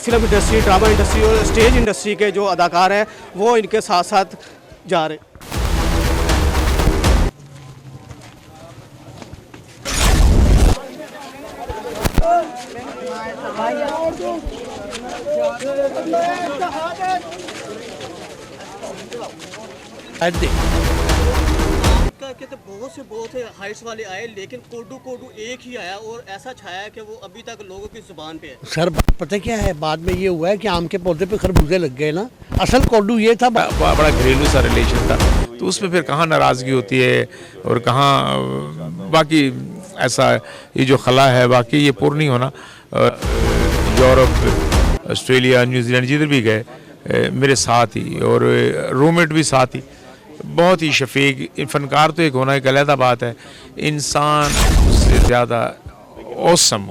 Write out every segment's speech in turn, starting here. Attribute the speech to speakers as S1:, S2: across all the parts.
S1: Film industry, drama industry और stage industry के जो अदाकार हैं वो इनके साथ साथ जा रहे हैं। कहते बहुत से हाइट्स वाले आए, लेकिन कोडू एक ही आया और ऐसा छाया कि वो अभी तक लोगों की जुबान पे है।
S2: सर पता क्या है, बाद में ये हुआ है कि आम के पौधे पे खरबूजे लग गए ना। असल कोडू ये था,
S3: बड़ा घरेलू सा रिलेशन था, तो उसमें फिर कहाँ नाराज़गी होती है और कहाँ बाकी ऐसा ये जो खला है बाकी ये पूर्ण नहीं होना। यूरोप, ऑस्ट्रेलिया, न्यूजीलैंड जिधर भी गए मेरे साथ ही, और रूममेट भी साथ ही। बहुत ही शफीक फ़नकार तो एक होना एक अलग बात है, इंसान उससे ज़्यादा औसम,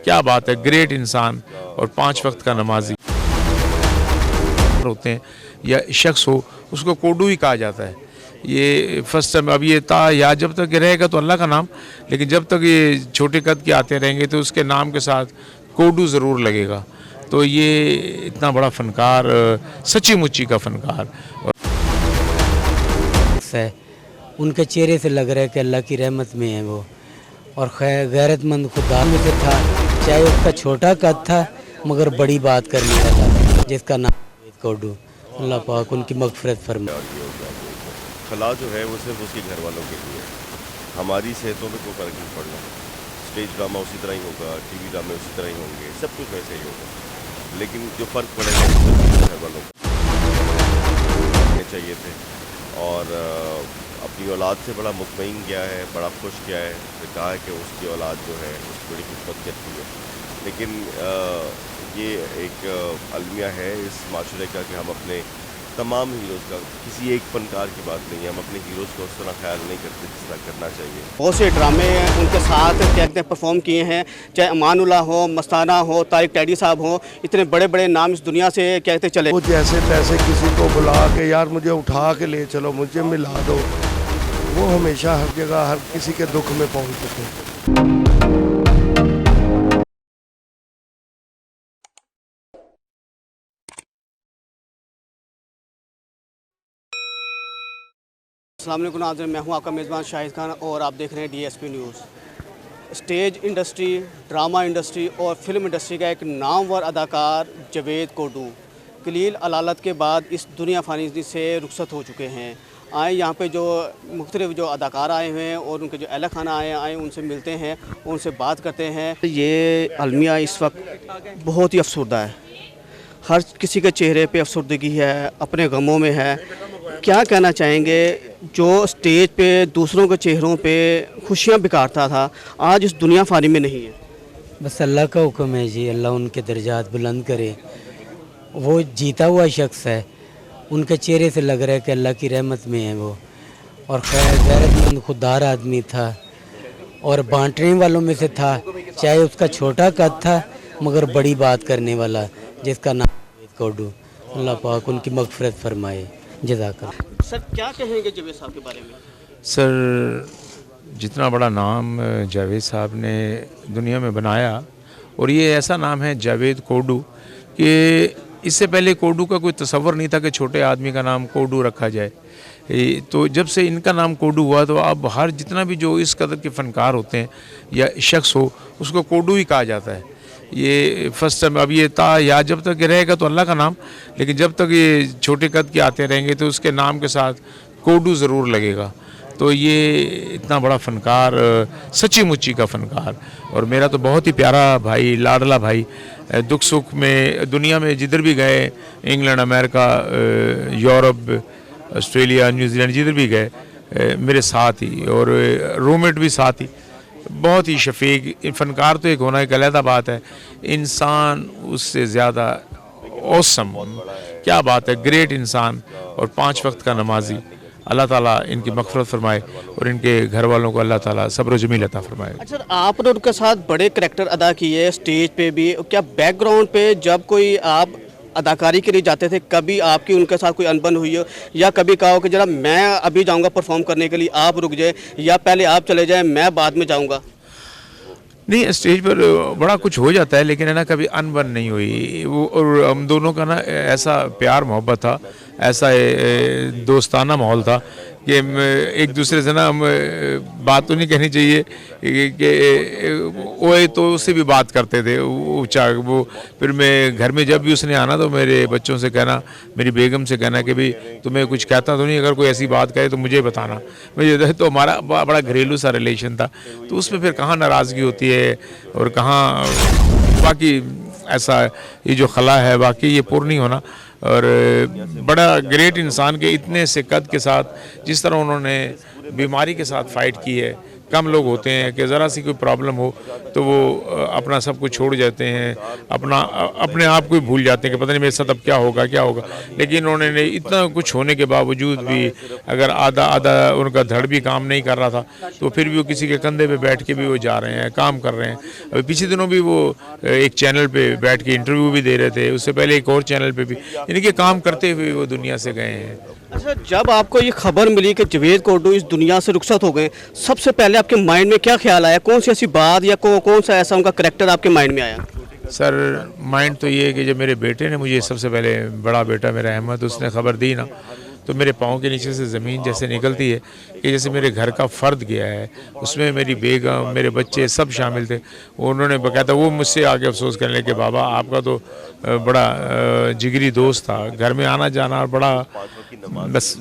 S3: क्या बात है, ग्रेट इंसान और 5 वक्त का नमाजी होते हैं या शख्स हो उसको कोडू ही कहा जाता है। ये फर्स्ट टाइम अब ये था या जब तक ये रहेगा तो अल्लाह का नाम, लेकिन जब तक ये छोटे कद के आते रहेंगे तो उसके नाम के साथ कोडू ज़रूर लगेगा। तो ये इतना बड़ा फ़नकार, सच्ची मुच्ची का फ़नकार
S4: है, उनके चेहरे से लग रहा है कि अल्लाह की रहमत में है वो, और गैरतमंद खुदा में से था, चाहे उसका छोटा कद था मगर बड़ी बात करने वाला, जिसका नाम कोडू। अल्लाह पाक उनकी मग़फ़िरत फरमाए।
S5: खला जो है वो सिर्फ उसके घर वालों के लिए, हमारी सेहतों में कोई फ़र्क नहीं पड़ना। स्टेज ड्रामा उसी तरह ही होगा, टीवी ड्रामे उसी तरह ही होंगे, सब कुछ वैसे ही होगा, लेकिन जो फ़र्क पड़ेगा घर वालों को चाहिए थे। और अपनी औलाद से बड़ा मुतमईन गया है, बड़ा खुश गया है, तो कहा है कि उसकी औलाद जो है उसकी बड़ी खिदमत करती है। लेकिन ये एक अलमिया है इस माशरे का कि हम अपने तमाम हीरोज़ का, किसी एक फनकार की बात नहीं है, हम अपने हीरोज़ को उस तरह ख्याल नहीं करते जिस तरह करना चाहिए।
S1: बहुत से ड्रामे उनके साथ कहते हैं परफॉर्म किए हैं, चाहे अमानुल्लाह हो, मस्ताना हो, तारिक टैडी साहब हो, इतने बड़े बड़े नाम इस दुनिया से कहते चले।
S2: वो जैसे तैसे किसी को बुला के यार मुझे उठा के ले चलो, मुझे मिला दो, वो हमेशा हर जगह हर किसी के दुख में पहुँचते थे।
S1: अस्सलाम वालेकुम नाज़रीन, मैं हूं आपका मेज़बान शाहिद खान और आप देख रहे हैं DSP news. Stage industry, drama industry और फिल्म इंडस्ट्री का एक नामवर अदाकार जावेद कोडू कलील अलालत के बाद इस दुनिया फ़ानी से रुखसत हो चुके हैं। आए यहाँ पे जो मुख्तलिफ जो अदाकार आए हुए हैं और उनके जो अहल खाना आए उनसे मिलते हैं, उनसे बात करते हैं। ये अलमिया इस वक्त बहुत ही अफसरदा है, हर किसी के चेहरे पे अफसरदगी है, अपने गमों में है। क्या कहना चाहेंगे, जो स्टेज पे दूसरों के चेहरों पे खुशियाँ बिकारता था आज इस दुनिया फ़ानी में नहीं है?
S4: बस अल्लाह का हुक्म है जी, अल्लाह उनके दर्जात बुलंद करे। वो जीता हुआ शख्स है, उनके चेहरे से लग रहा है कि अल्लाह की रहमत में है वो, और गैरतमंद खुददार आदमी था और बांटने वालों में से था, चाहे उसका छोटा कद था मगर बड़ी बात करने वाला, जिसका नाम कोडू। अल्लाह पाक उनकी मग़फ़िरत फरमाए। जज़ाकल्लाह।
S1: सर क्या कहेंगे जावेद साहब के बारे में?
S3: सर जितना बड़ा नाम जावेद साहब ने दुनिया में बनाया, और ये ऐसा नाम है जावेद कोडू कि इससे पहले कोडू का कोई तसव्वुर नहीं था कि छोटे आदमी का नाम कोडू रखा जाए। तो जब से इनका नाम कोडू हुआ तो अब हर जितना भी जो इस कदर के फ़नकार होते हैं या शख्स हो उसको कोडू ही कहा जाता है। ये फर्स्ट टाइम अब ये था या जब तक ये रहेगा तो अल्लाह का नाम, लेकिन जब तक ये छोटे कद के आते रहेंगे तो उसके नाम के साथ कोडू ज़रूर लगेगा। तो ये इतना बड़ा फ़नकार, सच्ची मुच्ची का फ़नकार, और मेरा तो बहुत ही प्यारा भाई, लाडला भाई, दुख सुख में दुनिया में जिधर भी गए, England, America, Europe, Australia, New Zealand जिधर भी गए मेरे साथ ही, और रूममेट भी साथ ही। बहुत ही शफीक फ़नकार तो एक होना एक अलग बात है, इंसान उससे ज़्यादा औसम, क्या बात है, ग्रेट इंसान और 5 वक्त का नमाजी। अल्लाह ताला इनकी मग़फ़िरत फरमाए और इनके घर वालों को अल्लाह ताला सब्र व जमील अता फरमाए।
S1: अच्छा, आपने उनके साथ बड़े करैक्टर अदा किए स्टेज पे भी, क्या बैकग्राउंड पे जब कोई आप अदाकारी के लिए जाते थे कभी आपकी उनके साथ कोई अनबन हुई हो, या कभी कहा हो कि जरा मैं अभी जाऊंगा परफॉर्म करने के लिए, आप रुक जाए, या पहले आप चले जाएं मैं बाद में जाऊंगा?
S3: नहीं, स्टेज पर बड़ा कुछ हो जाता है, लेकिन है ना कभी अनबन नहीं हुई वो। और हम दोनों का ना ऐसा प्यार मोहब्बत था, ऐसा दोस्ताना माहौल था कि हम एक दूसरे से ना हम बात तो नहीं कहनी चाहिए कि वो तो उससे भी बात करते थे वो। फिर मैं घर में जब भी उसने आना तो मेरे बच्चों से कहना, मेरी बेगम से कहना कि भाई तुम्हें कुछ कहता तो नहीं, अगर कोई ऐसी बात कहे तो मुझे बताना। मुझे तो हमारा बड़ा घरेलू सा रिलेशन था, तो उसमें फिर कहाँ नाराज़गी होती है और कहाँ बाकी ऐसा ये जो खला है बाकी ये पूर्ण नहीं होना। और बड़ा ग्रेट इंसान के इतने से कद के साथ जिस तरह उन्होंने बीमारी के साथ फाइट की है। कम लोग होते हैं कि ज़रा सी कोई प्रॉब्लम हो तो वो अपना सब कुछ छोड़ जाते हैं, अपने आप को ही भूल जाते हैं कि पता नहीं मेरे साथ अब क्या होगा। लेकिन उन्होंने इतना कुछ होने के बावजूद भी अगर आधा उनका धड़ भी काम नहीं कर रहा था तो फिर भी वो किसी के कंधे पे बैठ के भी वो जा रहे हैं, काम कर रहे हैं। अभी पिछले दिनों भी वो एक चैनल पे बैठ के इंटरव्यू भी दे रहे थे, उससे पहले एक और चैनल पे भी, यानी कि काम करते हुए वो दुनिया से गए हैं।
S1: अच्छा, जब आपको ये खबर मिली कि जावेद कोडू इस दुनिया से रुखसत हो गए, सबसे पहले आपके माइंड में क्या ख्याल आया? कौन सी ऐसी बात या कौन सा ऐसा उनका करैक्टर आपके माइंड में आया?
S3: सर माइंड तो ये है कि जब मेरे बेटे ने मुझे, सबसे पहले बड़ा बेटा मेरा अहमद, उसने खबर दी ना, तो मेरे पाँव के नीचे से ज़मीन जैसे निकलती है कि जैसे मेरे घर का फ़र्द गया है। उसमें मेरी बेगम, मेरे बच्चे सब शामिल थे। उन्होंने बकायदा वो मुझसे आके अफसोस करने लगे, बाबा आपका तो बड़ा जिगरी दोस्त था, घर में आना जाना बड़ा, बस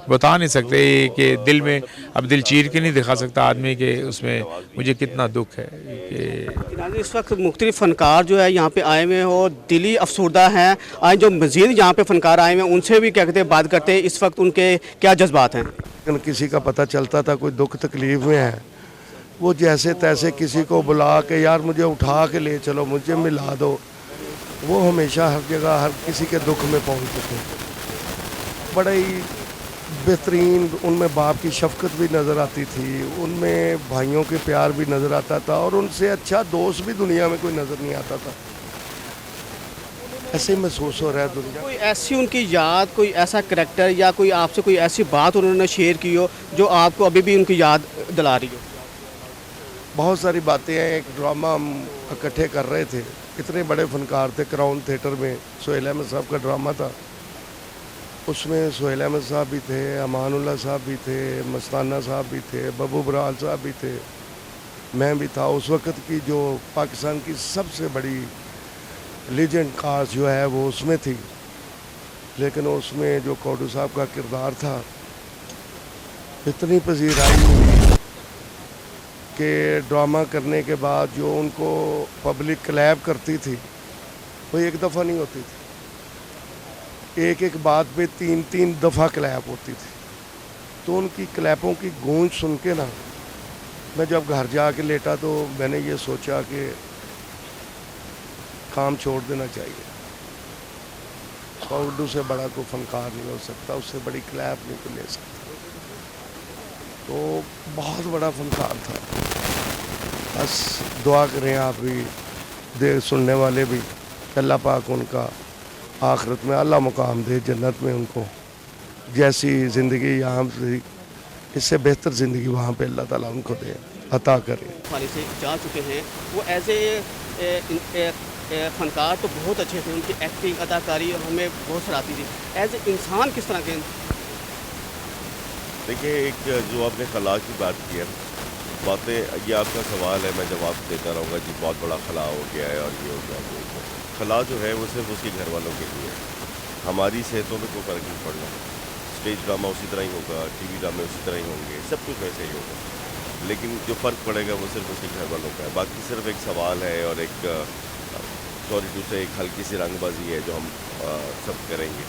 S3: बता नहीं सकते कि दिल में, अब दिल चीर के नहीं दिखा सकता आदमी के, उसमें मुझे कितना दुख है कि
S1: इस वक्त मुख्तलिफ फ़नकार जो है यहाँ पे आए हुए हैं और दिली अफसरदा हैं। आज जो मज़ीद यहाँ पे फ़नकार आए हुए हैं उनसे भी क्या कहते हैं बात करते हैं, इस वक्त उनके क्या जज्बात हैं।
S2: लेकिन किसी का पता चलता था कोई दुख तकलीफ़ में है, वो जैसे तैसे किसी को बुला के यार मुझे उठा के ले चलो, मुझे मिला दो, वो हमेशा हर जगह हर किसी के दुख में पहुँचते थे। बड़ा ही बेहतरीन, उनमें बाप की शफकत भी नज़र आती थी, उनमें भाइयों के प्यार भी नज़र आता था, और उनसे अच्छा दोस्त भी दुनिया में कोई नज़र नहीं आता था। ऐसे ही महसूस हो रहा है दुनिया।
S1: कोई ऐसी उनकी याद, कोई ऐसा करैक्टर या कोई आपसे कोई ऐसी बात उन्होंने शेयर की हो जो आपको अभी भी उनकी याद दिला रही हो?
S2: बहुत सारी बातें हैं। एक ड्रामा हम इकट्ठे कर रहे थे, इतने बड़े फनकार थे, क्राउन थिएटर में सोहेल अहमद साहब का ड्रामा था। उसमें सोहेल अहमद साहब भी थे, अमानुल्लाह साहब भी थे, मस्ताना साहब भी थे, बबू बराल साहब भी थे, मैं भी था। उस वक़्त की जो पाकिस्तान की सबसे बड़ी लीजेंड कास्ट जो है वो उसमें थी, लेकिन उसमें जो कोडू साहब का किरदार था इतनी पजीराई हुई कि ड्रामा करने के बाद जो उनको पब्लिक क्लैप करती थी वो एक दफ़ा नहीं होती थी, एक बात पे 3 दफ़ा क्लैप होती थी। तो उनकी क्लैपों की गूंज सुन के ना, मैं जब घर जाके लेटा तो मैंने ये सोचा कि काम छोड़ देना चाहिए। कोडू से बड़ा कोई फनकार नहीं हो सकता, उससे बड़ी क्लैप नहीं कोई ले सकता। तो बहुत बड़ा फनकार था। बस दुआ करें आप भी, देख सुनने वाले भी, अल्लाह पाक उनका आखिरत में अल्लाह मुकाम दे, जन्नत में उनको जैसी ज़िंदगी यहाँ से, इससे बेहतर ज़िंदगी वहाँ पे अल्लाह ताला उनको दे, अता करे।
S1: खाली से जा चुके हैं वो एज ए फनकार तो बहुत अच्छे थे, उनकी एक्टिंग, अदाकारी हमें बहुत सराहती थी। एज ए इंसान किस तरह के?
S5: देखिए, एक जो आपने खला की बात की है, बातें, ये आपका सवाल है, मैं जवाब देता रहूँगा जी बहुत बड़ा खला हो गया है और ये हो गया वो हो गया। खला जो है वो सिर्फ उसके घर वालों के लिए है, हमारी सेहतों में कोई फ़र्क नहीं पड़ना। स्टेज ड्रामा उसी तरह ही होगा, टीवी ड्रामे उसी तरह ही होंगे, सब कुछ वैसे ही होगा, लेकिन जो फ़र्क पड़ेगा वो सिर्फ उसके घर वालों का है। बाकी सिर्फ एक सवाल है और एक सॉरी टू से एक हल्की सी रंगबाजी है जो हम सब करेंगे।